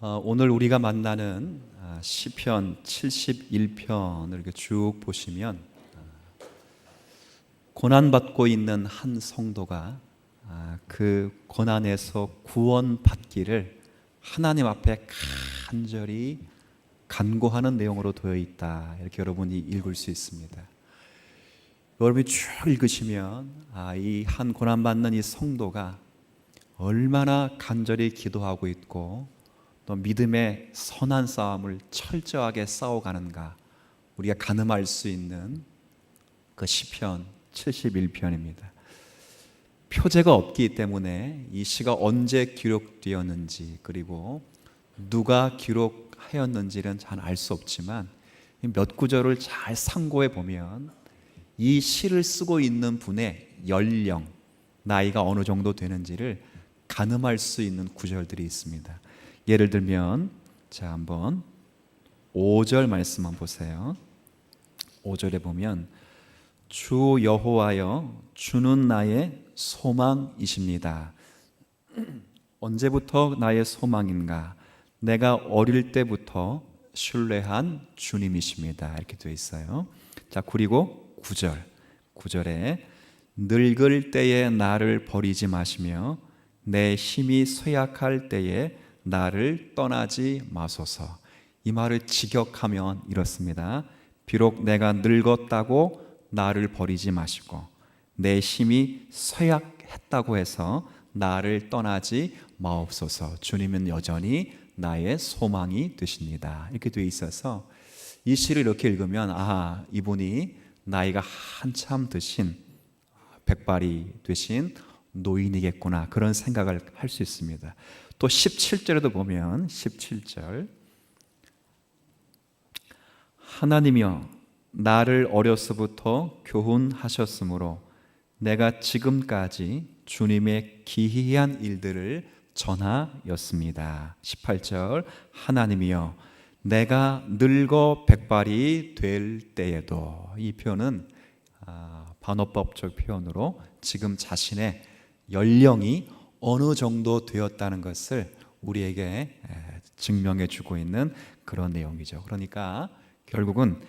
오늘 우리가 만나는 시편 71편을 이렇게 쭉 보시면 고난받고 있는 한 성도가 그 고난에서 구원받기를 하나님 앞에 간절히 간구하는 내용으로 되어 있다. 이렇게 여러분이 읽을 수 있습니다. 여러분이 쭉 읽으시면 이 한 고난받는 이 성도가 얼마나 간절히 기도하고 있고 또 믿음의 선한 싸움을 철저하게 싸워가는가 우리가 가늠할 수 있는 그 시편 71편입니다. 표제가 없기 때문에 이 시가 언제 기록되었는지 그리고 누가 기록하였는지는 잘 알 수 없지만 몇 구절을 잘 상고해 보면 이 시를 쓰고 있는 분의 연령, 나이가 어느 정도 되는지를 가늠할 수 있는 구절들이 있습니다. 예를 들면 한번 5절 말씀 한번 보세요. 5절에 보면 주 여호와여 주는 나의 소망이십니다. 언제부터 나의 소망인가? 내가 어릴 때부터 신뢰한 주님이십니다. 이렇게 되어 있어요. 그리고 9절에 늙을 때에 나를 버리지 마시며 내 힘이 쇠약할 때에 나를 떠나지 마소서. 이 말을 직역하면 이렇습니다. 비록 내가 늙었다고 나를 버리지 마시고 내 힘이 쇠약했다고 해서 나를 떠나지 마옵소서. 주님은 여전히 나의 소망이 되십니다. 이렇게 되어 있어서 이 시를 이렇게 읽으면 이분이 나이가 한참 드신 백발이 되신 노인이겠구나 그런 생각을 할 수 있습니다. 또 17절에도 보면 17절 하나님이여 나를 어려서부터 교훈하셨으므로 내가 지금까지 주님의 기이한 일들을 전하였습니다. 18절 하나님이여 내가 늙어 백발이 될 때에도, 이 표현은 반어법적 표현으로 지금 자신의 연령이 어느 정도 되었다는 것을 우리에게 증명해 주고 있는 그런 내용이죠. 그러니까 결국은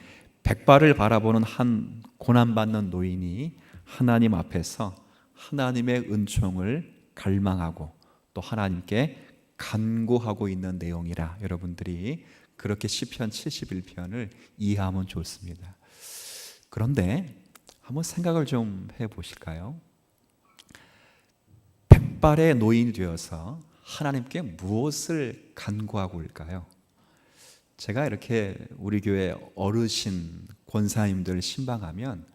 백발을 바라보는 한 고난받는 노인이 하나님 앞에서 하나님의 은총을 갈망하고 또 하나님께 간구하고 있는 내용이라 여러분들이 그렇게 시편 71편을 이해하면 좋습니다. 그런데 한번 생각을 좀 해보실까요? 백발의 노인이 되어서 하나님께 무엇을 간구하고 올까요? 제가 이렇게 우리 교회 어르신 권사님들 신방하면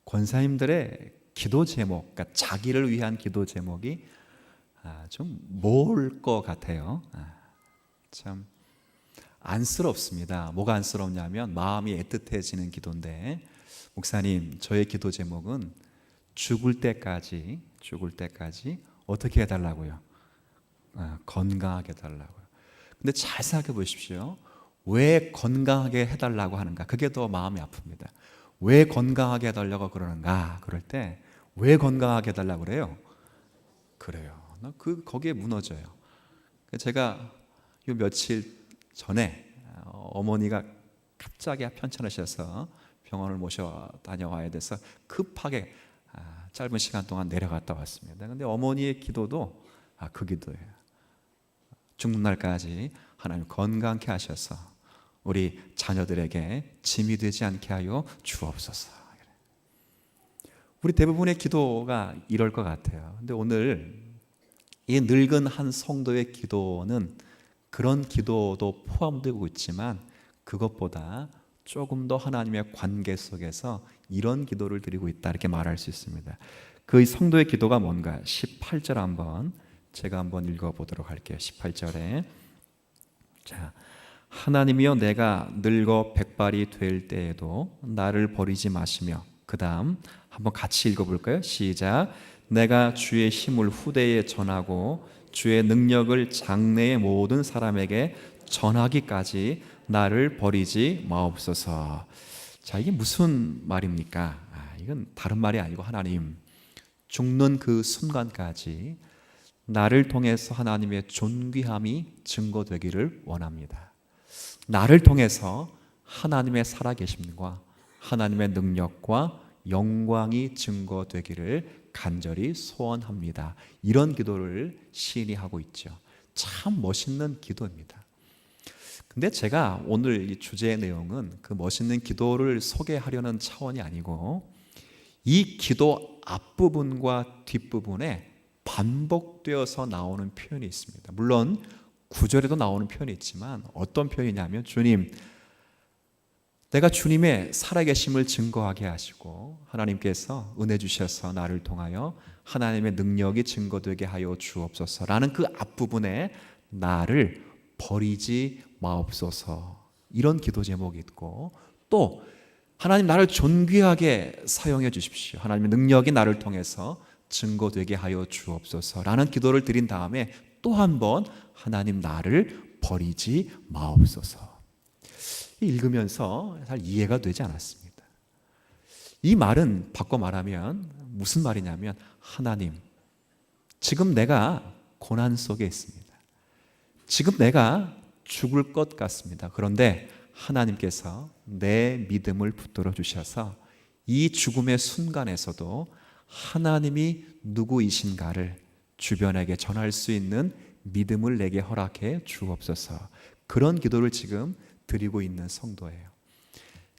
권사님들의 기도 제목, 그러니까 자기를 위한 기도 제목이 좀 모을 것 같아요. 참 안쓰럽습니다. 뭐가 안쓰럽냐면 마음이 애틋해지는 기도인데, 목사님 저의 기도 제목은 죽을 때까지 어떻게 해달라고요? 건강하게 해달라고요. 근데 잘 생각해 보십시오. 왜 건강하게 해달라고 하는가? 그게 더 마음이 아픕니다. 왜 건강하게 해달라고 그러는가? 그럴 때 왜 건강하게 해달라고 그래요? 그래요. 거기에 무너져요. 제가 요 며칠 전에 어머니가 갑자기 편찮으셔서 병원을 모셔 다녀와야 돼서 급하게 짧은 시간 동안 내려갔다 왔습니다. 근데 어머니의 기도도 그 기도예요. 죽는 날까지 하나님 건강케 하셔서 우리 자녀들에게 짐이 되지 않게 하여 주옵소서. 우리 대부분의 기도가 이럴 것 같아요. 근데 오늘 이 늙은 한 성도의 기도는 그런 기도도 포함되고 있지만 그것보다 조금 더 하나님의 관계 속에서 이런 기도를 드리고 있다 이렇게 말할 수 있습니다. 그 성도의 기도가 뭔가 18절 제가 한번 읽어보도록 할게요. 18절에 하나님이여 내가 늙어 백발이 될 때에도 나를 버리지 마시며, 그 다음 한번 같이 읽어볼까요? 시작. 내가 주의 힘을 후대에 전하고 주의 능력을 장래의 모든 사람에게 전하기까지 나를 버리지 마옵소서. 이게 무슨 말입니까? 이건 다른 말이 아니고 하나님 죽는 그 순간까지 나를 통해서 하나님의 존귀함이 증거되기를 원합니다. 나를 통해서 하나님의 살아계심과 하나님의 능력과 영광이 증거되기를 간절히 소원합니다. 이런 기도를 시인이 하고 있죠. 참 멋있는 기도입니다. 근데 제가 오늘 이 주제의 내용은 그 멋있는 기도를 소개하려는 차원이 아니고 이 기도 앞부분과 뒷부분에 반복되어서 나오는 표현이 있습니다. 물론 구절에도 나오는 표현이 있지만 어떤 표현이냐면 주님, 내가 주님의 살아계심을 증거하게 하시고 하나님께서 은혜 주셔서 나를 통하여 하나님의 능력이 증거되게 하여 주옵소서라는 그 앞부분에 나를 버리지 마옵소서 이런 기도 제목이 있고 또 하나님 나를 존귀하게 사용해 주십시오. 하나님의 능력이 나를 통해서 증거되게 하여 주옵소서라는 기도를 드린 다음에 또 한 번 하나님 나를 버리지 마옵소서. 읽으면서 잘 이해가 되지 않았습니다. 이 말은 바꿔 말하면 무슨 말이냐면 하나님, 지금 내가 고난 속에 있습니다. 지금 내가 죽을 것 같습니다. 그런데 하나님께서 내 믿음을 붙들어 주셔서 이 죽음의 순간에서도 하나님이 누구이신가를 주변에게 전할 수 있는 믿음을 내게 허락해 주옵소서. 그런 기도를 지금 드리고 있는 성도예요.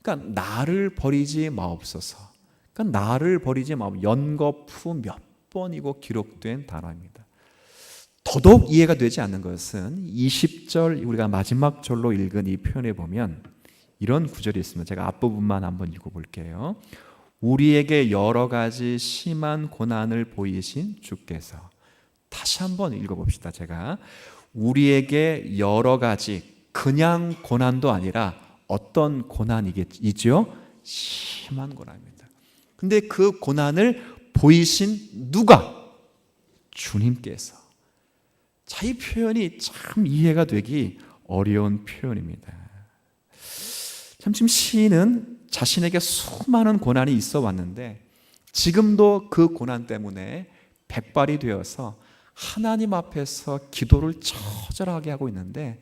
그러니까 나를 버리지 마옵소서. 그러니까 나를 버리지 마옵소서. 연거푸 몇 번이고 기록된 단어입니다. 더더욱 이해가 되지 않는 것은 20절 우리가 마지막 절로 읽은 이 표현에 보면 이런 구절이 있습니다. 제가 앞부분만 한번 읽어볼게요. 우리에게 여러 가지 심한 고난을 보이신 주께서. 다시 한번 읽어봅시다. 제가 우리에게 여러 가지 그냥 고난도 아니라 어떤 고난이죠? 심한 고난입니다. 근데 그 고난을 보이신 누가? 주님께서. 자, 이 표현이 참 이해가 되기 어려운 표현입니다. 참 지금 시인은 자신에게 수많은 고난이 있어 왔는데 지금도 그 고난 때문에 백발이 되어서 하나님 앞에서 기도를 처절하게 하고 있는데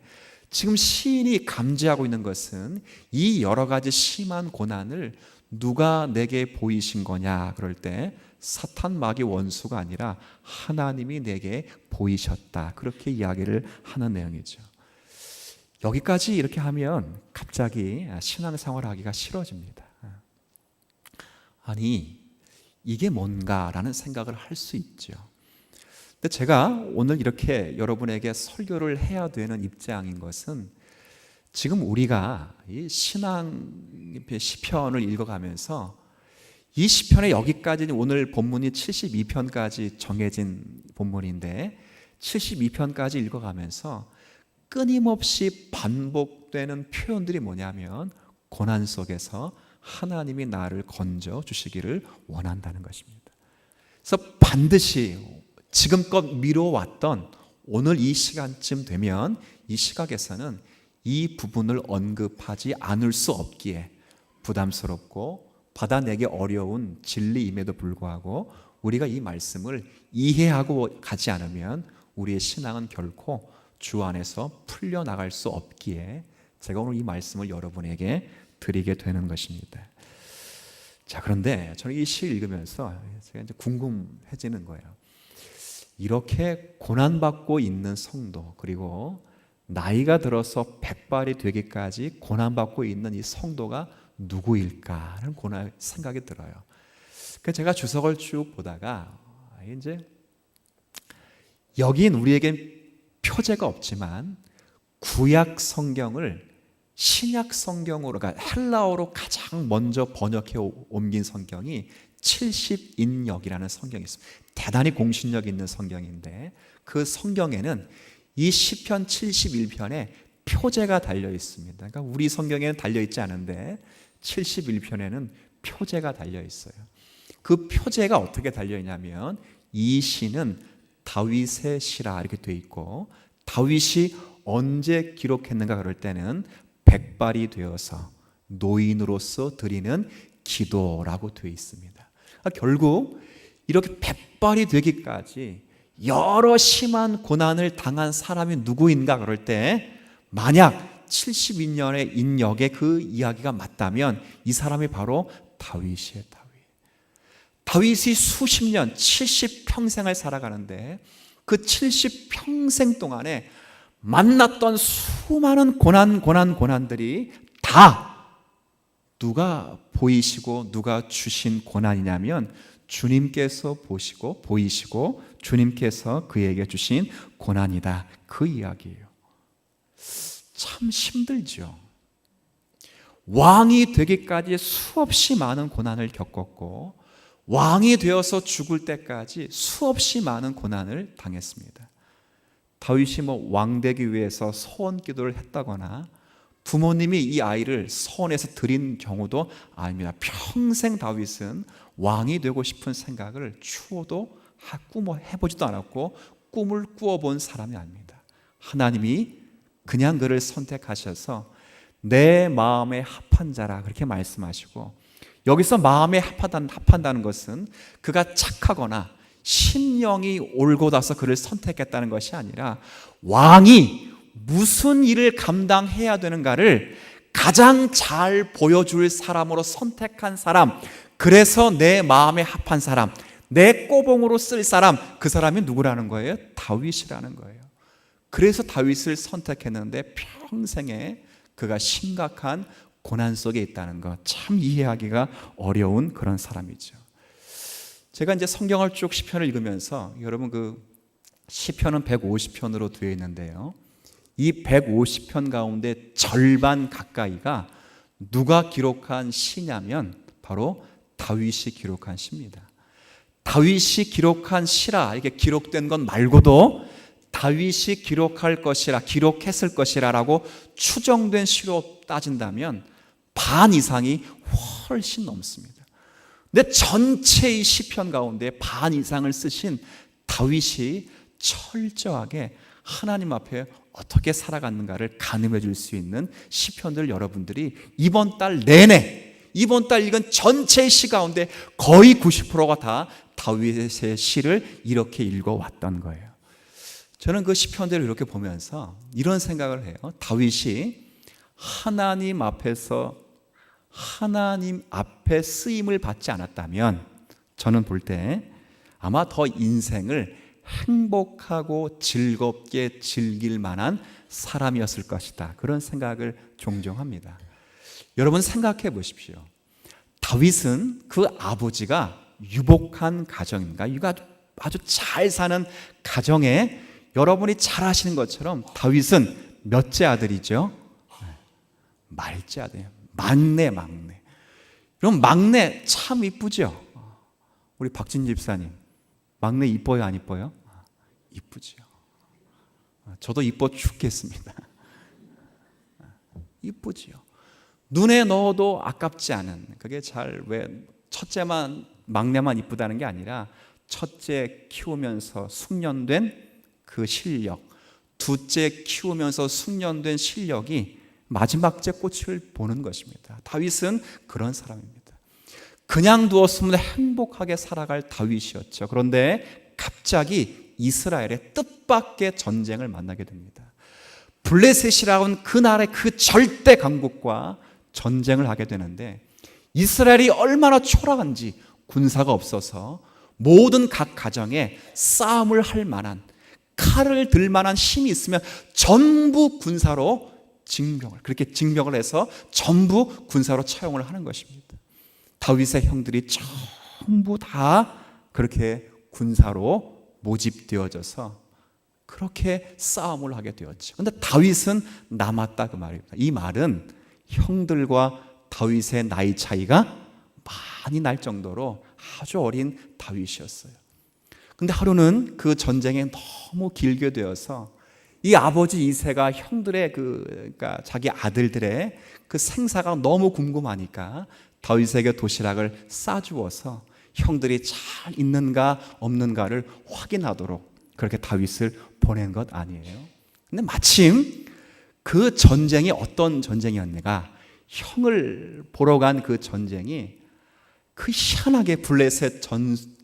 지금 시인이 감지하고 있는 것은 이 여러 가지 심한 고난을 누가 내게 보이신 거냐 그럴 때 사탄 마귀 원수가 아니라 하나님이 내게 보이셨다. 그렇게 이야기를 하는 내용이죠. 여기까지 이렇게 하면 갑자기 신앙생활 하기가 싫어집니다. 아니, 이게 뭔가라는 생각을 할 수 있죠. 근데 제가 오늘 이렇게 여러분에게 설교를 해야 되는 입장인 것은 지금 우리가 이 신앙 시편을 읽어가면서 이 시편의 여기까지 오늘 본문이 72편까지 정해진 본문인데 72편까지 읽어가면서 끊임없이 반복되는 표현들이 뭐냐면 고난 속에서 하나님이 나를 건져 주시기를 원한다는 것입니다. 그래서 반드시 지금껏 미뤄왔던 오늘 이 시간쯤 되면 이 시각에서는 이 부분을 언급하지 않을 수 없기에 부담스럽고 받아내기 어려운 진리임에도 불구하고 우리가 이 말씀을 이해하고 가지 않으면 우리의 신앙은 결코 주 안에서 풀려나갈 수 없기에 제가 오늘 이 말씀을 여러분에게 드리게 되는 것입니다. 자, 그런데 저는 이 시 읽으면서 제가 이제 궁금해지는 거예요. 이렇게 고난받고 있는 성도 그리고 나이가 들어서 백발이 되기까지 고난받고 있는 이 성도가 누구일까 하는 생각이 들어요. 그래서 제가 주석을 쭉 보다가 이제 여긴 우리에겐 표제가 없지만 구약 성경을 신약 성경으로, 그러니까 헬라어로 가장 먼저 번역해 옮긴 성경이 70인역이라는 성경이 있습니다. 대단히 공신력 있는 성경인데 그 성경에는 이 시편 71편에 표제가 달려 있습니다. 그러니까 우리 성경에는 달려 있지 않은데 71편에는 표제가 달려 있어요. 그 표제가 어떻게 달려 있냐면 이 시는 다윗의 시라 이렇게 돼 있고 다윗이 언제 기록했는가 그럴 때는 백발이 되어서 노인으로서 드리는 기도라고 되어 있습니다. 결국 이렇게 백발이 되기까지 여러 심한 고난을 당한 사람이 누구인가 그럴 때 만약 72년의 인역의 그 이야기가 맞다면 이 사람이 바로 다윗이에요. 다윗이 수십 년, 70평생을 살아가는데 그 70평생 동안에 만났던 수많은 고난들이 다 누가 보이시고 누가 주신 고난이냐면 주님께서 보이시고 주님께서 그에게 주신 고난이다. 그 이야기예요. 참 힘들죠. 왕이 되기까지 수없이 많은 고난을 겪었고 왕이 되어서 죽을 때까지 수없이 많은 고난을 당했습니다. 다윗이 왕 되기 위해서 소원 기도를 했다거나 부모님이 이 아이를 소원해서 드린 경우도 아닙니다. 평생 다윗은 왕이 되고 싶은 생각을 추워도 해보지도 않았고 꿈을 꾸어본 사람이 아닙니다. 하나님이 그냥 그를 선택하셔서 내 마음에 합한 자라 그렇게 말씀하시고, 여기서 마음에 합한다는 것은 그가 착하거나 심령이 올곧아서 그를 선택했다는 것이 아니라 왕이 무슨 일을 감당해야 되는가를 가장 잘 보여줄 사람으로 선택한 사람, 그래서 내 마음에 합한 사람, 내 꼬봉으로 쓸 사람, 그 사람이 누구라는 거예요? 다윗이라는 거예요. 그래서 다윗을 선택했는데 평생에 그가 심각한 고난 속에 있다는 것, 참 이해하기가 어려운 그런 사람이죠. 제가 이제 성경을 쭉 시편을 읽으면서 여러분 그 시편은 150편으로 되어 있는데요, 이 150편 가운데 절반 가까이가 누가 기록한 시냐면 바로 다윗이 기록한 시입니다. 다윗이 기록한 시라, 이게 기록된 것 말고도 다윗이 기록했을 것이라라고 추정된 시로 따진다면 반 이상이 훨씬 넘습니다. 근데 전체의 시편 가운데 반 이상을 쓰신 다윗이 철저하게 하나님 앞에 어떻게 살아갔는가를 가늠해 줄 수 있는 시편들, 여러분들이 이번 달 읽은 전체의 시 가운데 거의 90%가 다 다윗의 시를 이렇게 읽어왔던 거예요. 저는 그 시편들을 이렇게 보면서 이런 생각을 해요. 다윗이 하나님 앞에 쓰임을 받지 않았다면 저는 볼 때 아마 더 인생을 행복하고 즐겁게 즐길 만한 사람이었을 것이다. 그런 생각을 종종 합니다. 여러분 생각해 보십시오. 다윗은 그 아버지가 유복한 가정인가? 아주 잘 사는 가정에, 여러분이 잘 아시는 것처럼 다윗은 몇째 아들이죠? 말째 아들이에요. 막내. 그럼 막내 참 이쁘죠? 우리 박진 집사님, 막내 이뻐요, 안 이뻐요? 이쁘죠. 저도 이뻐 죽겠습니다. 이쁘지요. 눈에 넣어도 아깝지 않은, 그게 막내만 이쁘다는 게 아니라 첫째 키우면서 숙련된 그 실력, 둘째 키우면서 숙련된 실력이 마지막째 꽃을 보는 것입니다. 다윗은 그런 사람입니다. 그냥 두었으면 행복하게 살아갈 다윗이었죠. 그런데 갑자기 이스라엘의 뜻밖의 전쟁을 만나게 됩니다. 블레셋이라고 하는 그 나라의 그 절대 강국과 전쟁을 하게 되는데, 이스라엘이 얼마나 초라한지 군사가 없어서 모든 각 가정에 싸움을 할 만한, 칼을 들 만한 힘이 있으면 전부 군사로 징병을 해서 전부 군사로 차용을 하는 것입니다. 다윗의 형들이 전부 다 그렇게 군사로 모집되어져서 그렇게 싸움을 하게 되었죠. 그런데 다윗은 남았다, 그 말입니다. 이 말은 형들과 다윗의 나이 차이가 많이 날 정도로 아주 어린 다윗이었어요. 근데 하루는 그 전쟁에 너무 길게 되어서 이 아버지 이새가 형들의 그러니까 자기 아들들의 그 생사가 너무 궁금하니까 다윗에게 도시락을 싸주어서 형들이 잘 있는가 없는가를 확인하도록 그렇게 다윗을 보낸 것 아니에요. 근데 마침 그 전쟁이 어떤 전쟁이었는가, 형을 보러 간 그 전쟁이 그 희한하게 블레셋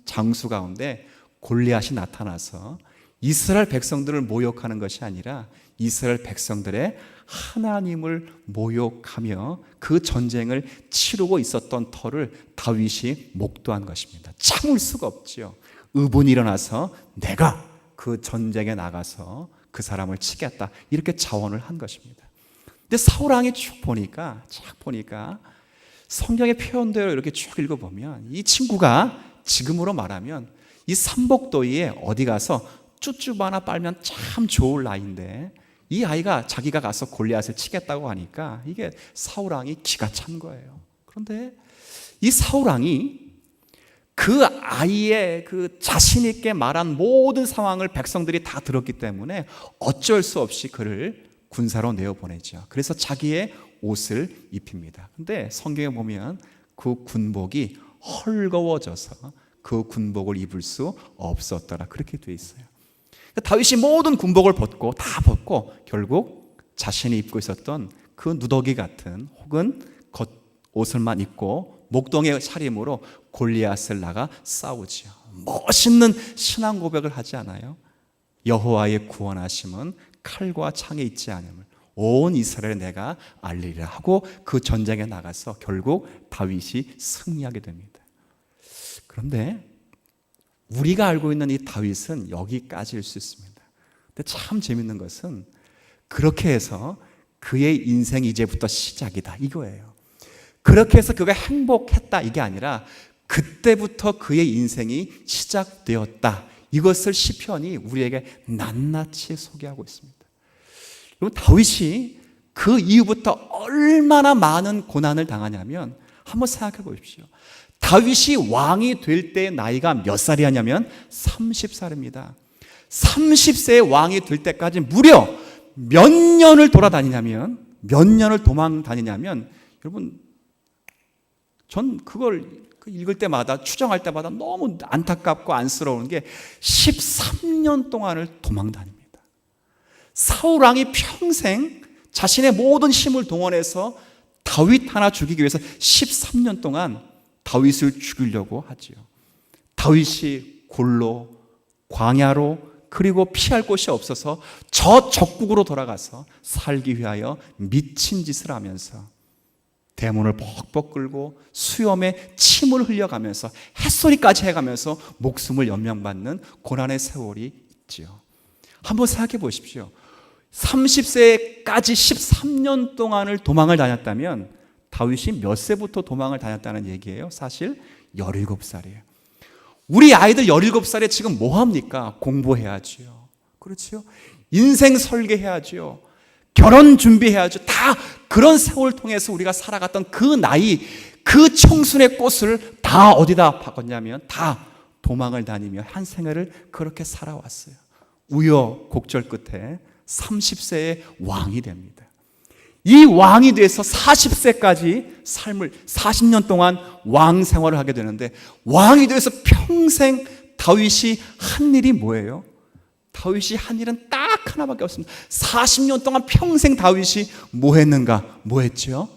장수 가운데 골리앗이 나타나서 이스라엘 백성들을 모욕하는 것이 아니라 이스라엘 백성들의 하나님을 모욕하며 그 전쟁을 치르고 있었던 터를 다윗이 목도한 것입니다. 참을 수가 없죠. 의분이 일어나서 내가 그 전쟁에 나가서 그 사람을 치겠다, 이렇게 자원을 한 것입니다. 근데 사울 왕이 쭉 보니까 성경의 표현대로 이렇게 쭉 읽어보면 이 친구가 지금으로 말하면 이 삼복도위에 어디 가서 쭈쭈바 하나 빨면 참 좋을 나이인데, 이 아이가 자기가 가서 골리앗을 치겠다고 하니까 이게 사울 왕이 기가 찬 거예요. 그런데 이 사울 왕이 그 아이의 그 자신 있게 말한 모든 상황을 백성들이 다 들었기 때문에 어쩔 수 없이 그를 군사로 내어보내죠. 그래서 자기의 옷을 입힙니다. 근데 성경에 보면 그 군복이 헐거워져서 그 군복을 입을 수 없었더라, 그렇게 돼 있어요. 다윗이 모든 군복을 벗고 다 벗고 결국 자신이 입고 있었던 그 누더기 같은 혹은 겉옷을만 입고 목동의 차림으로 골리앗을 나가 싸우지요. 멋있는 신앙 고백을 하지 않아요? 여호와의 구원하심은 칼과 창에 있지 않음을 온 이스라엘에 내가 알리리라 하고 그 전쟁에 나가서 결국 다윗이 승리하게 됩니다. 그런데 우리가 알고 있는 이 다윗은 여기까지일 수 있습니다. 근데 참 재밌는 것은 그렇게 해서 그의 인생이 이제부터 시작이다, 이거예요. 그렇게 해서 그가 행복했다, 이게 아니라 그때부터 그의 인생이 시작되었다, 이것을 시편이 우리에게 낱낱이 소개하고 있습니다. 그리고 다윗이 그 이후부터 얼마나 많은 고난을 당하냐면 한번 생각해 보십시오. 다윗이 왕이 될 때 나이가 몇 살이었냐면 30살입니다. 30세의 왕이 될 때까지 무려 몇 년을 돌아다니냐면, 몇 년을 도망 다니냐면, 여러분, 전 그걸 읽을 때마다, 추정할 때마다 너무 안타깝고 안쓰러운 게 13년 동안을 도망 다닙니다. 사울 왕이 평생 자신의 모든 힘을 동원해서 다윗 하나 죽이기 위해서 13년 동안 다윗을 죽이려고 하지요. 다윗이 골로, 광야로, 그리고 피할 곳이 없어서 저 적국으로 돌아가서 살기 위하여 미친 짓을 하면서 대문을 벅벅 끌고 수염에 침을 흘려가면서 햇소리까지 해가면서 목숨을 연명받는 고난의 세월이 있지요. 한번 생각해 보십시오. 30세까지 13년 동안을 도망을 다녔다면 다윗이 몇 세부터 도망을 다녔다는 얘기예요? 사실 17살이에요. 우리 아이들 17살에 지금 뭐 합니까? 공부해야지요. 그렇죠? 인생 설계해야지요. 결혼 준비해야죠. 다 그런 세월 통해서 우리가 살아갔던 그 나이, 그 청순의 꽃을 다 어디다 박았냐면 다 도망을 다니며 한 생애를 그렇게 살아왔어요. 우여곡절 끝에 30세의 왕이 됩니다. 이 왕이 돼서 40세까지 삶을 40년 동안 왕 생활을 하게 되는데, 왕이 돼서 평생 다윗이 한 일이 뭐예요? 다윗이 한 일은 딱 하나밖에 없습니다. 40년 동안 평생 다윗이 뭐 했는가? 뭐 했죠?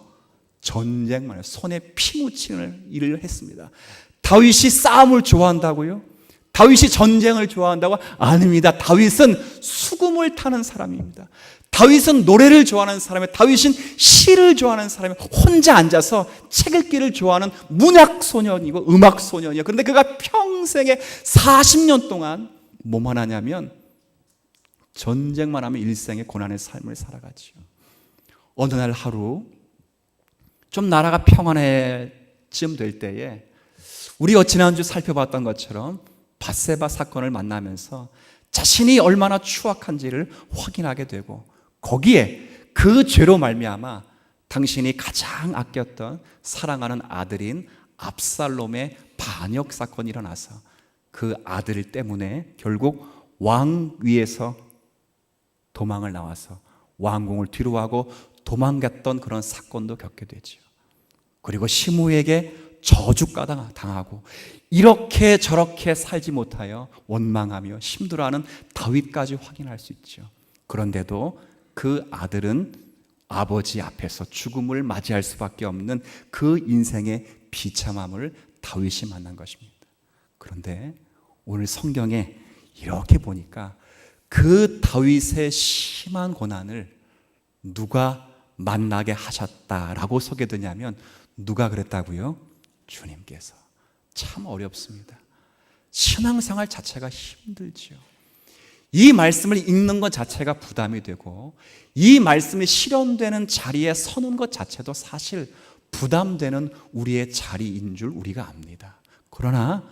전쟁만 해요. 손에 피 묻히는 일을 했습니다. 다윗이 싸움을 좋아한다고요? 다윗이 전쟁을 좋아한다고? 아닙니다. 다윗은 수금을 타는 사람입니다. 다윗은 노래를 좋아하는 사람이에요. 다윗은 시를 좋아하는 사람이에요. 혼자 앉아서 책 읽기를 좋아하는 문학소년이고 음악소년이에요. 그런데 그가 평생에 40년 동안 뭐만 하냐면 전쟁만 하면 일생의 고난의 삶을 살아가죠. 어느 날 하루 좀 나라가 평안해쯤 될 때에 우리가 지난주 살펴봤던 것처럼 밧세바 사건을 만나면서 자신이 얼마나 추악한지를 확인하게 되고, 거기에 그 죄로 말미암아 당신이 가장 아꼈던 사랑하는 아들인 압살롬의 반역 사건이 일어나서 그 아들 때문에 결국 왕 위에서 도망을 나와서 왕궁을 뒤로하고 도망갔던 그런 사건도 겪게 되죠. 그리고 시므에게 저주가 당하고 이렇게 저렇게 살지 못하여 원망하며 힘들어하는 다윗까지 확인할 수 있죠. 그런데도 그 아들은 아버지 앞에서 죽음을 맞이할 수밖에 없는 그 인생의 비참함을 다윗이 만난 것입니다. 그런데 오늘 성경에 이렇게 보니까 그 다윗의 심한 고난을 누가 만나게 하셨다라고 소개되냐면 누가 그랬다고요? 주님께서. 참 어렵습니다. 신앙생활 자체가 힘들지요. 이 말씀을 읽는 것 자체가 부담이 되고 이 말씀이 실현되는 자리에 서는 것 자체도 사실 부담되는 우리의 자리인 줄 우리가 압니다. 그러나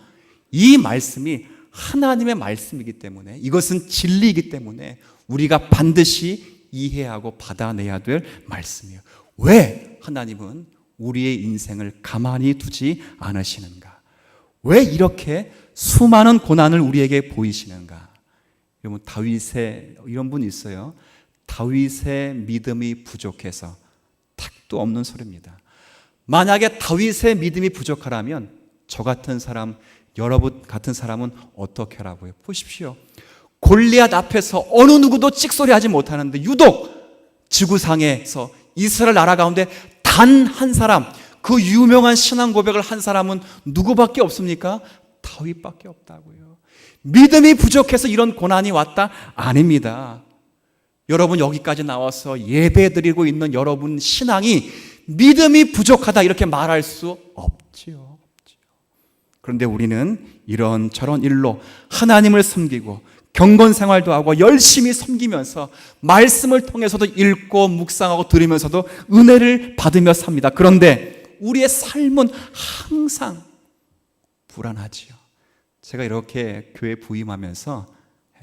이 말씀이 하나님의 말씀이기 때문에, 이것은 진리이기 때문에 우리가 반드시 이해하고 받아내야 될 말씀이에요. 왜 하나님은 우리의 인생을 가만히 두지 않으시는가? 왜 이렇게 수많은 고난을 우리에게 보이시는가? 여러분, 다윗의 이런 분 있어요. 다윗의 믿음이 부족해서. 택도 없는 소리입니다. 만약에 다윗의 믿음이 부족하라면 저 같은 사람, 여러분 같은 사람은 어떻게 하라고요? 보십시오. 골리앗 앞에서 어느 누구도 찍소리하지 못하는데 유독 지구상에서 이스라엘 나라 가운데 단 한 사람, 그 유명한 신앙 고백을 한 사람은 누구밖에 없습니까? 다윗밖에 없다고요. 믿음이 부족해서 이런 고난이 왔다? 아닙니다. 여러분 여기까지 나와서 예배드리고 있는 여러분 신앙이 믿음이 부족하다 이렇게 말할 수 없지요. 그런데 우리는 이런저런 일로 하나님을 섬기고 경건 생활도 하고 열심히 섬기면서 말씀을 통해서도 읽고 묵상하고 들으면서도 은혜를 받으며 삽니다. 그런데 우리의 삶은 항상 불안하지요. 제가 이렇게 교회 부임하면서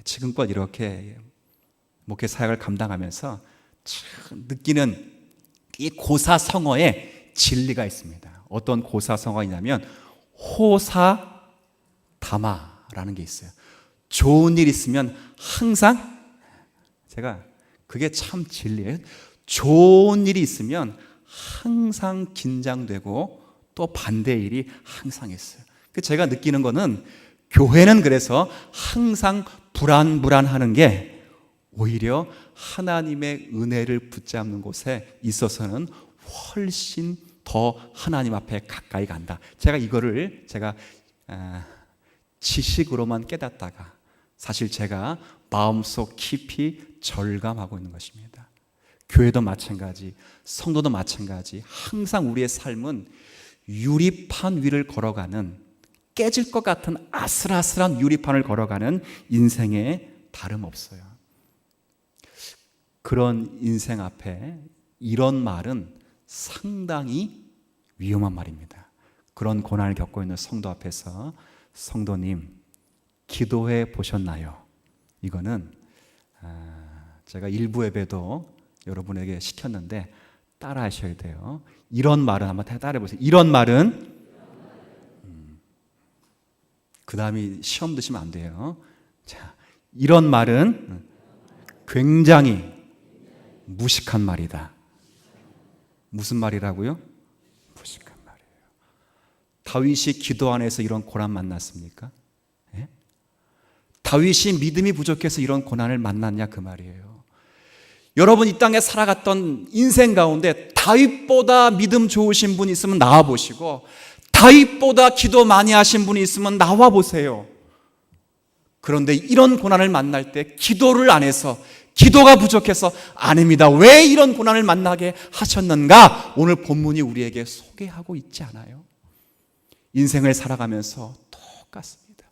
지금껏 이렇게 목회 사역을 감당하면서 참 느끼는 이 고사성어에 진리가 있습니다. 어떤 고사성어이냐면 호사다마라는 게 있어요. 좋은 일 있으면 항상, 제가 그게 참 진리예요. 좋은 일이 있으면 항상 긴장되고 또 반대의 일이 항상 있어요. 제가 느끼는 거는 교회는 그래서 항상 불안하는 게 오히려 하나님의 은혜를 붙잡는 곳에 있어서는 훨씬 더 하나님 앞에 가까이 간다. 제가 이거를 지식으로만 깨닫다가 사실 제가 마음속 깊이 절감하고 있는 것입니다. 교회도 마찬가지, 성도도 마찬가지. 항상 우리의 삶은 유리판 위를 걸어가는, 깨질 것 같은 아슬아슬한 유리판을 걸어가는 인생에 다름없어요. 그런 인생 앞에 이런 말은 상당히 위험한 말입니다. 그런 고난을 겪고 있는 성도 앞에서 성도님 기도해 보셨나요? 이거는 제가 일부 예배도 여러분에게 시켰는데 따라 하셔야 돼요. 이런 말은 한번 따라해 보세요. 이런 말은 그 다음에 시험 드시면 안 돼요. 자, 이런 말은 굉장히 무식한 말이다. 무슨 말이라고요? 무식한 말이에요. 다윗이 기도 안에서 이런 고난 만났습니까? 예? 다윗이 믿음이 부족해서 이런 고난을 만났냐 그 말이에요. 여러분 이 땅에 살아갔던 인생 가운데 다윗보다 믿음 좋으신 분이 있으면 나와 보시고 다윗보다 기도 많이 하신 분이 있으면 나와 보세요. 그런데 이런 고난을 만날 때 기도를 안 해서, 기도가 부족해서 아닙니다. 왜 이런 고난을 만나게 하셨는가? 오늘 본문이 우리에게 소개하고 있지 않아요? 인생을 살아가면서 똑같습니다.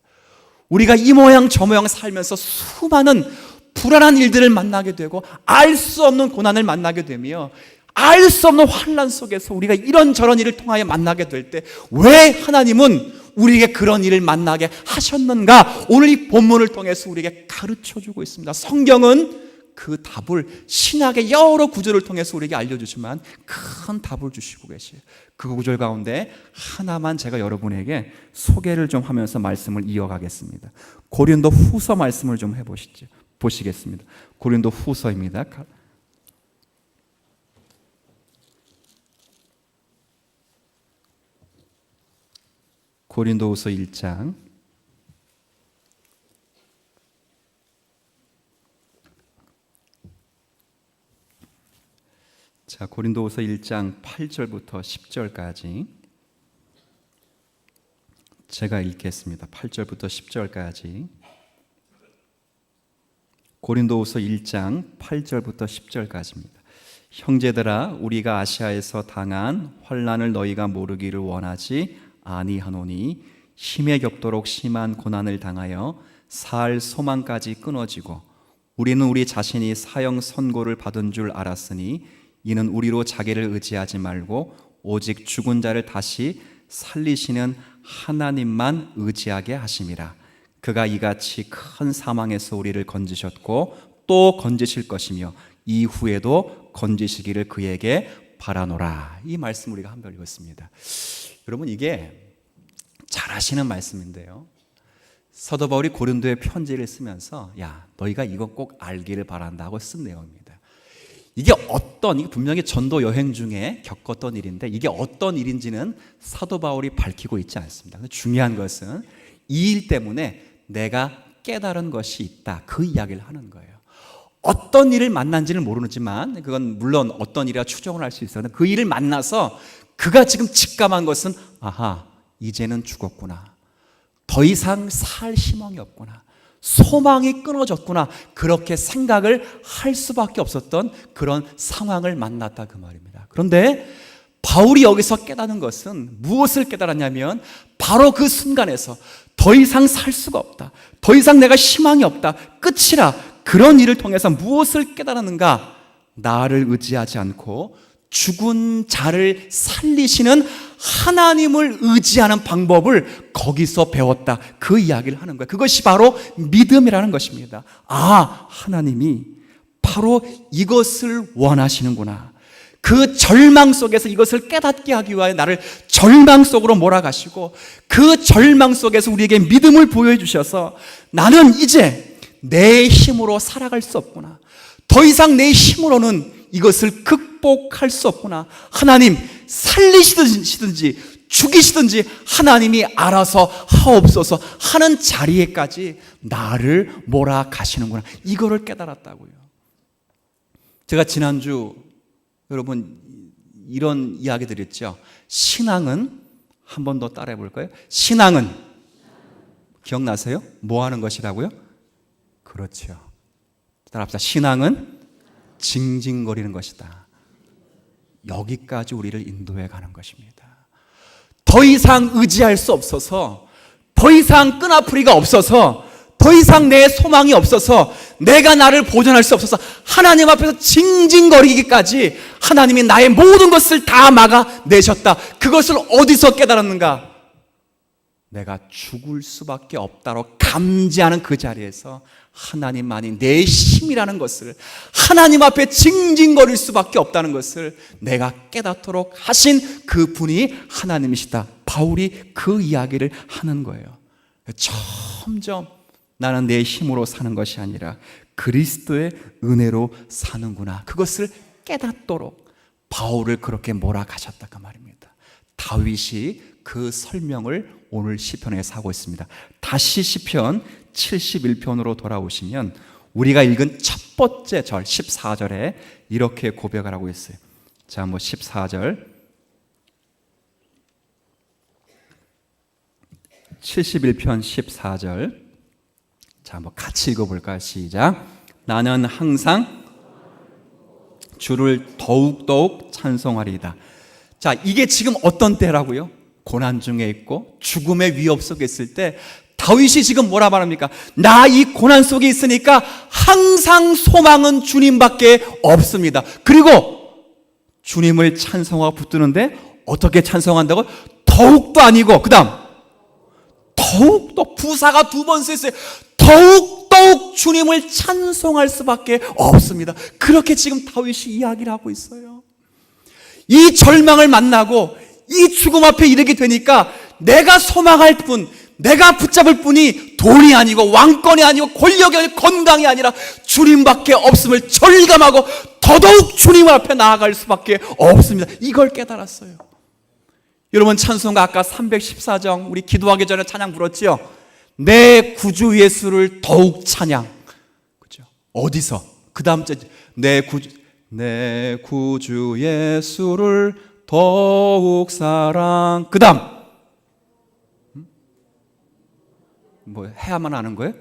우리가 이 모양 저 모양 살면서 수많은 불안한 일들을 만나게 되고 알 수 없는 고난을 만나게 되며 알 수 없는 환난 속에서 우리가 이런저런 일을 통하여 만나게 될 때 왜 하나님은 우리에게 그런 일을 만나게 하셨는가? 오늘 이 본문을 통해서 우리에게 가르쳐주고 있습니다. 성경은 그 답을 신약의 여러 구절을 통해서 우리에게 알려주지만 큰 답을 주시고 계세요. 그 구절 가운데 하나만 제가 여러분에게 소개를 좀 하면서 말씀을 이어가겠습니다. 고린도 후서 말씀을 좀 보시겠습니다. 고린도 후서입니다. 고린도후서 1장 자, 고린도후서 1장 8절부터 10절까지 제가 읽겠습니다. 8절부터 10절까지. 고린도후서 1장 8절부터 10절까지입니다. 형제들아, 우리가 아시아에서 당한 환난을 너희가 모르기를 원하지 아니하노니 힘에 겹도록 심한 고난을 당하여 살 소망까지 끊어지고 우리는 우리 자신이 사형 선고를 받은 줄 알았으니 이는 우리로 자기를 의지하지 말고 오직 죽은 자를 다시 살리시는 하나님만 의지하게 하심이라. 그가 이같이 큰 사망에서 우리를 건지셨고 또 건지실 것이며 이후에도 건지시기를 그에게 바라노라. 이 말씀 우리가 한번 읽었습니다. 여러분, 이게 잘 아시는 말씀인데요, 사도 바울이 고린도에 편지를 쓰면서 야, 너희가 이거 꼭 알기를 바란다고 쓴 내용입니다. 이게 분명히 전도 여행 중에 겪었던 일인데 이게 어떤 일인지는 사도 바울이 밝히고 있지 않습니다. 중요한 것은 이 일 때문에 내가 깨달은 것이 있다, 그 이야기를 하는 거예요. 어떤 일을 만난지는 모르지만 그건 물론 어떤 일이라 추정을 할 수 있어요. 그 일을 만나서 그가 지금 직감한 것은 아하, 이제는 죽었구나, 더 이상 살 희망이 없구나, 소망이 끊어졌구나, 그렇게 생각을 할 수밖에 없었던 그런 상황을 만났다, 그 말입니다. 그런데 바울이 여기서 깨닫는 것은 무엇을 깨달았냐면 바로 그 순간에서 더 이상 살 수가 없다, 더 이상 내가 희망이 없다, 끝이라, 그런 일을 통해서 무엇을 깨달았는가? 나를 의지하지 않고 죽은 자를 살리시는 하나님을 의지하는 방법을 거기서 배웠다, 그 이야기를 하는 거예요. 그것이 바로 믿음이라는 것입니다. 아, 하나님이 바로 이것을 원하시는구나. 그 절망 속에서 이것을 깨닫게 하기 위하여 나를 절망 속으로 몰아가시고 그 절망 속에서 우리에게 믿음을 보여주셔서 나는 이제 내 힘으로 살아갈 수 없구나, 더 이상 내 힘으로는 이것을 극복할 수 없구나, 하나님 살리시든지 죽이시든지 하나님이 알아서 하옵소서 하는 자리에까지 나를 몰아가시는구나, 이거를 깨달았다고요. 제가 지난주 여러분 이런 이야기 드렸죠. 신앙은, 한 번 더 따라해 볼까요? 신앙은 기억나세요? 뭐 하는 것이라고요? 그렇죠. 따라합시다. 신앙은 징징거리는 것이다. 여기까지 우리를 인도해 가는 것입니다. 더 이상 의지할 수 없어서, 더 이상 끈아풀이가 없어서, 더 이상 내 소망이 없어서, 내가 나를 보존할 수 없어서 하나님 앞에서 징징거리기까지 하나님이 나의 모든 것을 다 막아내셨다. 그것을 어디서 깨달았는가? 내가 죽을 수밖에 없다로 감지하는 그 자리에서 하나님만이 내 힘이라는 것을, 하나님 앞에 징징거릴 수밖에 없다는 것을 내가 깨닫도록 하신 그 분이 하나님이시다. 바울이 그 이야기를 하는 거예요. 점점 나는 내 힘으로 사는 것이 아니라 그리스도의 은혜로 사는구나, 그것을 깨닫도록 바울을 그렇게 몰아가셨다, 그 말입니다. 다윗이 그 설명을 오늘 시편에서 하고 있습니다. 다시 시편 71편으로 돌아오시면 우리가 읽은 첫 번째 절 14절에 이렇게 고백을 하고 있어요. 자, 한번 14절 71편 14절 자, 한번 같이 읽어볼까요? 시작. 나는 항상 주를 더욱더욱 찬송하리이다. 자, 이게 지금 어떤 때라고요? 고난 중에 있고 죽음의 위협 속에 있을 때 다윗이 지금 뭐라 말합니까? 나 이 고난 속에 있으니까 항상 소망은 주님밖에 없습니다. 그리고 주님을 찬송하고 붙드는데 어떻게 찬송한다고? 더욱도 아니고 그 다음 더욱더, 부사가 두 번 쓰였어요. 더욱 주님을 찬송할 수밖에 없습니다. 그렇게 지금 다윗이 이야기를 하고 있어요. 이 절망을 만나고 이 죽음 앞에 이르게 되니까 내가 소망할 뿐, 내가 붙잡을 뿐이 돈이 아니고 왕권이 아니고 권력이 아니고 건강이 아니라 주님밖에 없음을 절감하고 더더욱 주님 앞에 나아갈 수밖에 없습니다. 이걸 깨달았어요. 여러분, 찬송가 아까 314정 우리 기도하기 전에 찬양 불렀지요. 내 구주 예수를 더욱 찬양. 그죠? 어디서? 그 다음 절 내 구주 예수를 더욱 사랑. 그 다음 뭐 해야만 하는 거예요?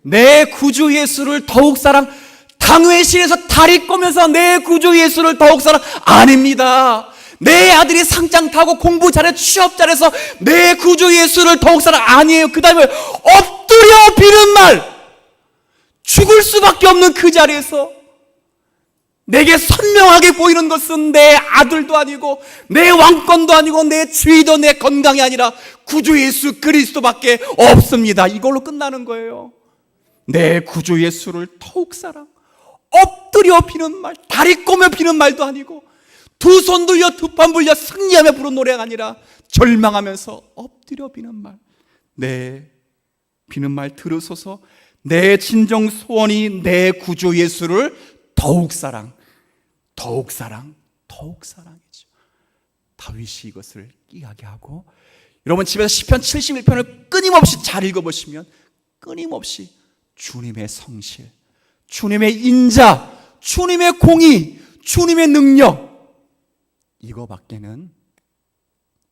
내 구주 예수를 더욱 사랑, 당회실에서 다리 꼬면서 내 구주 예수를 더욱 사랑 아닙니다. 내 아들이 상장 타고 공부 잘해 취업 잘해서 내 구주 예수를 더욱 사랑 아니에요. 그 다음에 엎드려 비는 말, 죽을 수밖에 없는 그 자리에서 내게 선명하게 보이는 것은 내 아들도 아니고 내 왕권도 아니고 내 지위도 내 건강이 아니라 구주 예수 그리스도밖에 없습니다. 이걸로 끝나는 거예요. 내 구주 예수를 더욱 사랑, 엎드려 비는 말, 다리 꼬며 비는 말도 아니고 두 손 들려 두 판 불려 승리하며 부른 노래가 아니라 절망하면서 엎드려 비는 말, 내 비는 말 들으소서. 내 진정 소원이 내 구주 예수를 더욱 사랑, 더욱 사랑, 더욱 사랑이죠. 다윗이 이것을 이야기하고, 여러분 집에서 시편 71편을 끊임없이 잘 읽어보시면 끊임없이 주님의 성실, 주님의 인자, 주님의 공의, 주님의 능력, 이거밖에는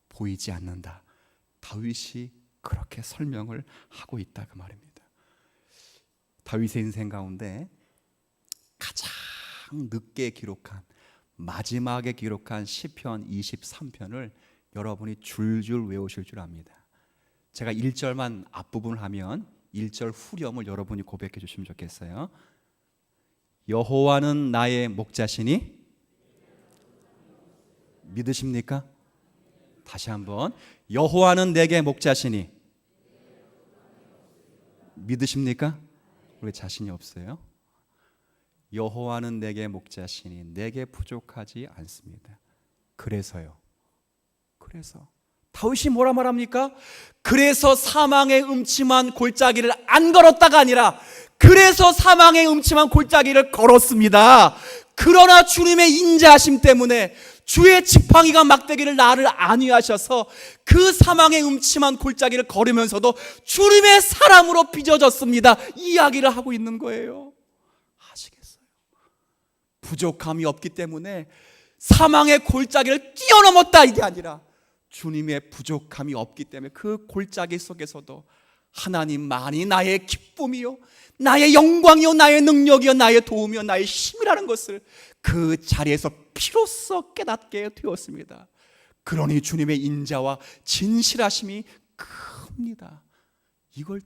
보이지 않는다. 다윗이 그렇게 설명을 하고 있다 그 말입니다. 다윗의 인생 가운데 가장 늦게 기록한, 마지막에 기록한 시편 23편을 여러분이 줄줄 외우실 줄 압니다. 제가 1절만 앞부분을 하면 1절 후렴을 여러분이 고백해 주시면 좋겠어요. 여호와는 나의 목자시니 믿으십니까? 다시 한번, 여호와는 내게 목자시니 믿으십니까? 우리 자신이 없어요. 여호와는 내게 목자시니 내게 부족하지 않습니다. 그래서요. 그래서 다윗이 뭐라 말합니까? 그래서 사망의 음침한 골짜기를 안 걸었다가 아니라 그래서 사망의 음침한 골짜기를 걸었습니다. 그러나 주님의 인자하심 때문에 주의 지팡이가 막대기를 나를 안위하셔서 그 사망의 음침한 골짜기를 걸으면서도 주님의 사랑으로 빚어졌습니다. 이 이야기를 하고 있는 거예요. 아시겠어요? 부족함이 없기 때문에 사망의 골짜기를 뛰어넘었다 이게 아니라 주님의 부족함이 없기 때문에 그 골짜기 속에서도 하나님만이 나의 기쁨이요, 나의 영광이요, 나의 능력이요, 나의 도움이요, 나의 힘이라는 것을 그 자리에서 피로써 깨닫게 되었습니다. 그러니 주님의 인자와 진실하심이 큽니다. 이걸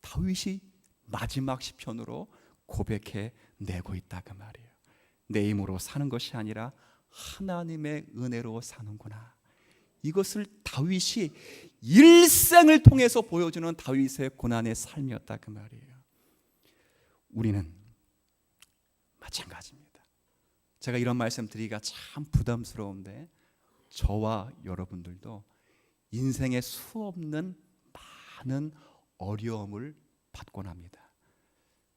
다윗이 마지막 시편으로 고백해 내고 있다 그 말이에요. 내 힘으로 사는 것이 아니라 하나님의 은혜로 사는구나. 이것을 다윗이 일생을 통해서 보여주는 다윗의 고난의 삶이었다 그 말이에요. 우리는 마찬가지입니다. 제가 이런 말씀 드리기가 참 부담스러운데 저와 여러분들도 인생에 수없는 많은 어려움을 받곤 합니다.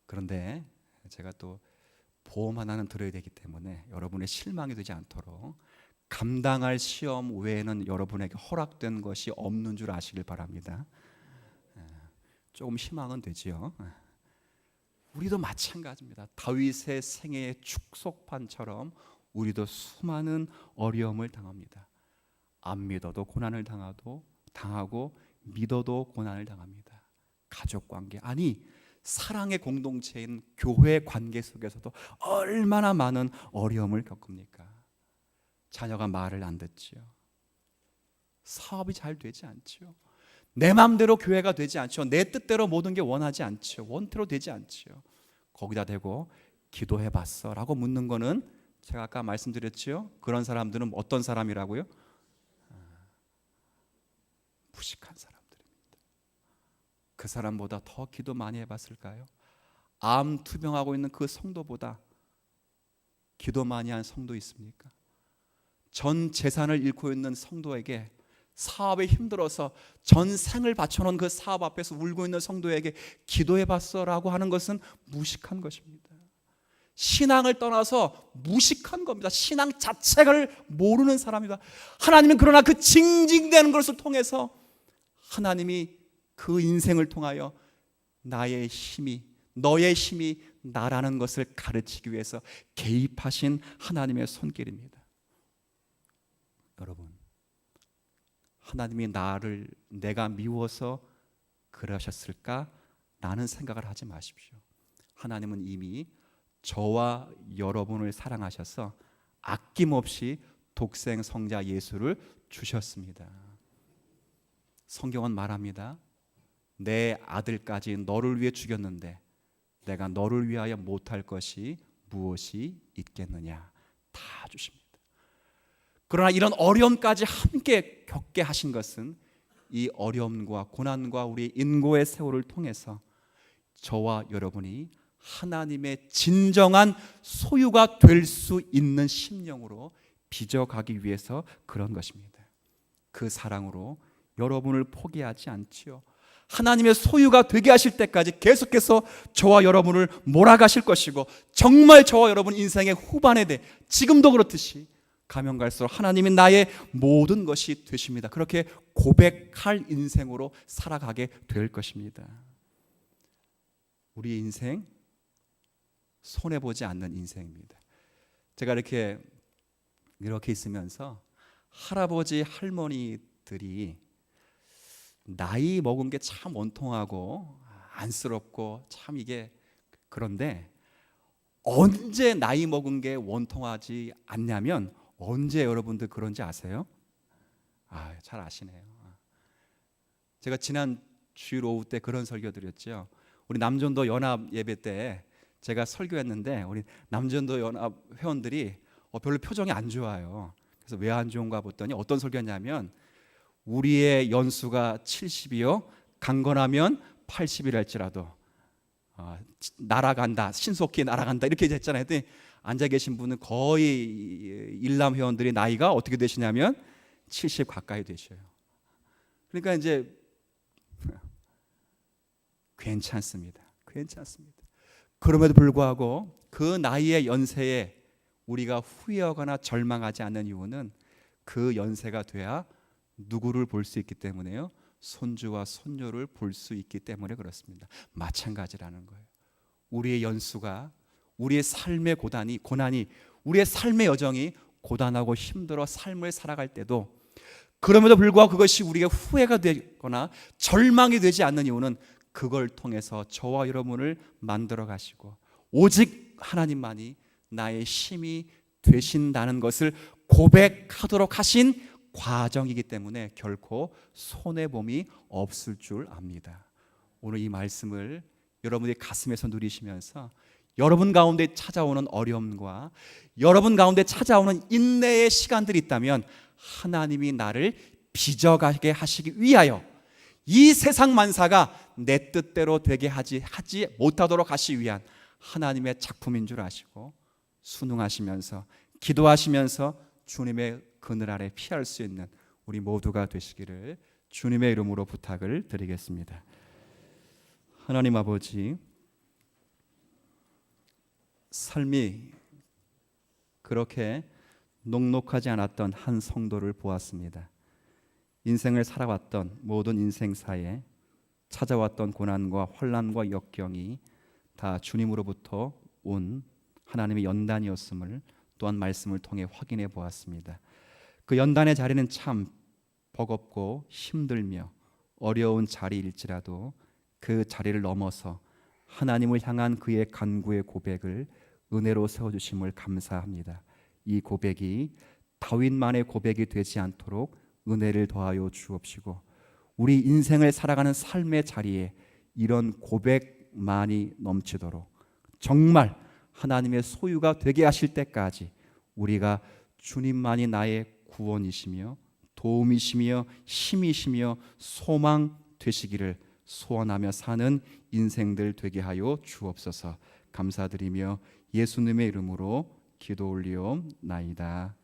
그런데 제가 또 보험 하나는 들어야 되기 때문에 여러분의 실망이 되지 않도록 감당할 시험 외에는 여러분에게 허락된 것이 없는 줄 아시길 바랍니다. 조금 희망은 되지요. 우리도 마찬가지입니다. 다윗의 생애의 축소판처럼 우리도 수많은 어려움을 당합니다. 안 믿어도 고난을 당하고 믿어도 고난을 당합니다. 가족관계, 아니 사랑의 공동체인 교회 관계 속에서도 얼마나 많은 어려움을 겪습니까? 자녀가 말을 안 듣지요. 사업이 잘 되지 않지요. 내 마음대로 교회가 되지 않죠. 내 뜻대로 모든 게 원하지 않죠. 원태로 되지 않죠. 거기다 대고 기도해봤어? 라고 묻는 거는 제가 아까 말씀드렸죠. 그런 사람들은 어떤 사람이라고요? 무식한 사람들입니다. 그 사람보다 더 기도 많이 해봤을까요? 암 투병하고 있는 그 성도보다 기도 많이 한 성도 있습니까? 전 재산을 잃고 있는 성도에게, 사업에 힘들어서 전 생을 바쳐놓은 그 사업 앞에서 울고 있는 성도에게 기도해봤어? 라고 하는 것은 무식한 것입니다. 신앙을 떠나서 무식한 겁니다. 신앙 자체를 모르는 사람이다. 하나님은 그러나 그 징징대는 것을 통해서 하나님이 그 인생을 통하여 나의 힘이, 너의 힘이 나라는 것을 가르치기 위해서 개입하신 하나님의 손길입니다. 여러분, 하나님이 내가 미워서 그러셨을까? 라는 생각을 하지 마십시오. 하나님은 이미 저와 여러분을 사랑하셔서 아낌없이 독생 성자 예수를 주셨습니다. 성경은 말합니다. 내 아들까지 너를 위해 죽였는데 내가 너를 위하여 못할 것이 무엇이 있겠느냐. 다 주십니다. 그러나 이런 어려움까지 함께 겪게 하신 것은 이 어려움과 고난과 우리 인고의 세월을 통해서 저와 여러분이 하나님의 진정한 소유가 될 수 있는 심령으로 빚어가기 위해서 그런 것입니다. 그 사랑으로 여러분을 포기하지 않지요. 하나님의 소유가 되게 하실 때까지 계속해서 저와 여러분을 몰아가실 것이고, 정말 저와 여러분 인생의 후반에 대해 지금도 그렇듯이 가면 갈수록 하나님이 나의 모든 것이 되십니다. 그렇게 고백할 인생으로 살아가게 될 것입니다. 우리 인생 손해보지 않는 인생입니다. 제가 이렇게 있으면서 할아버지 할머니들이 나이 먹은 게 참 원통하고 안쓰럽고 참 이게, 그런데 언제 나이 먹은 게 원통하지 않냐면 언제 여러분들 그런지 아세요? 잘 아시네요. 제가 지난 주일 오후 때 그런 설교 드렸죠. 우리 남전도 연합 예배 때 제가 설교했는데 우리 남전도 연합 회원들이 별로 표정이 안 좋아요. 그래서 왜 안 좋은가 봤더니 어떤 설교냐면 우리의 연수가 70이요 강건하면 80이랄지라도 날아간다, 신속히 날아간다 이렇게 했잖아요. 앉아 계신 분은 거의 일남 회원들이 나이가 어떻게 되시냐면 70 가까이 되셔요. 그러니까 이제 괜찮습니다. 그럼에도 불구하고 그 나이의 연세에 우리가 후회하거나 절망하지 않는 이유는 그 연세가 돼야 누구를 볼 수 있기 때문에요. 손주와 손녀를 볼 수 있기 때문에 그렇습니다. 마찬가지라는 거예요. 우리의 연수가, 우리의 삶의 고난이, 우리의 삶의 여정이 고단하고 힘들어 삶을 살아갈 때도, 그럼에도 불구하고 그것이 우리가 후회가 되거나 절망이 되지 않는 이유는 그걸 통해서 저와 여러분을 만들어 가시고 오직 하나님만이 나의 힘이 되신다는 것을 고백하도록 하신 과정이기 때문에 결코 손해봄이 없을 줄 압니다. 오늘 이 말씀을 여러분의 가슴에서 누리시면서 여러분 가운데 찾아오는 어려움과 여러분 가운데 찾아오는 인내의 시간들이 있다면 하나님이 나를 빚어가게 하시기 위하여 이 세상 만사가 내 뜻대로 되게 하지 못하도록 하시기 위한 하나님의 작품인 줄 아시고 순응하시면서 기도하시면서 주님의 그늘 아래 피할 수 있는 우리 모두가 되시기를 주님의 이름으로 부탁을 드리겠습니다. 하나님 아버지, 삶이 그렇게 녹록하지 않았던 한 성도를 보았습니다. 인생을 살아왔던 모든 인생사에 찾아왔던 고난과 환난과 역경이 다 주님으로부터 온 하나님의 연단이었음을 또한 말씀을 통해 확인해 보았습니다. 그 연단의 자리는 참 버겁고 힘들며 어려운 자리일지라도 그 자리를 넘어서 하나님을 향한 그의 간구의 고백을 은혜로 세워주심을 감사합니다. 이 고백이 다윗만의 고백이 되지 않도록 은혜를 더하여 주옵시고 우리 인생을 살아가는 삶의 자리에 이런 고백만이 넘치도록 정말 하나님의 소유가 되게 하실 때까지 우리가 주님만이 나의 구원이시며 도움이시며 힘이시며 소망 되시기를 소원하며 사는 인생들 되게 하여 주옵소서. 감사드리며 예수님의 이름으로 기도 올리옵나이다.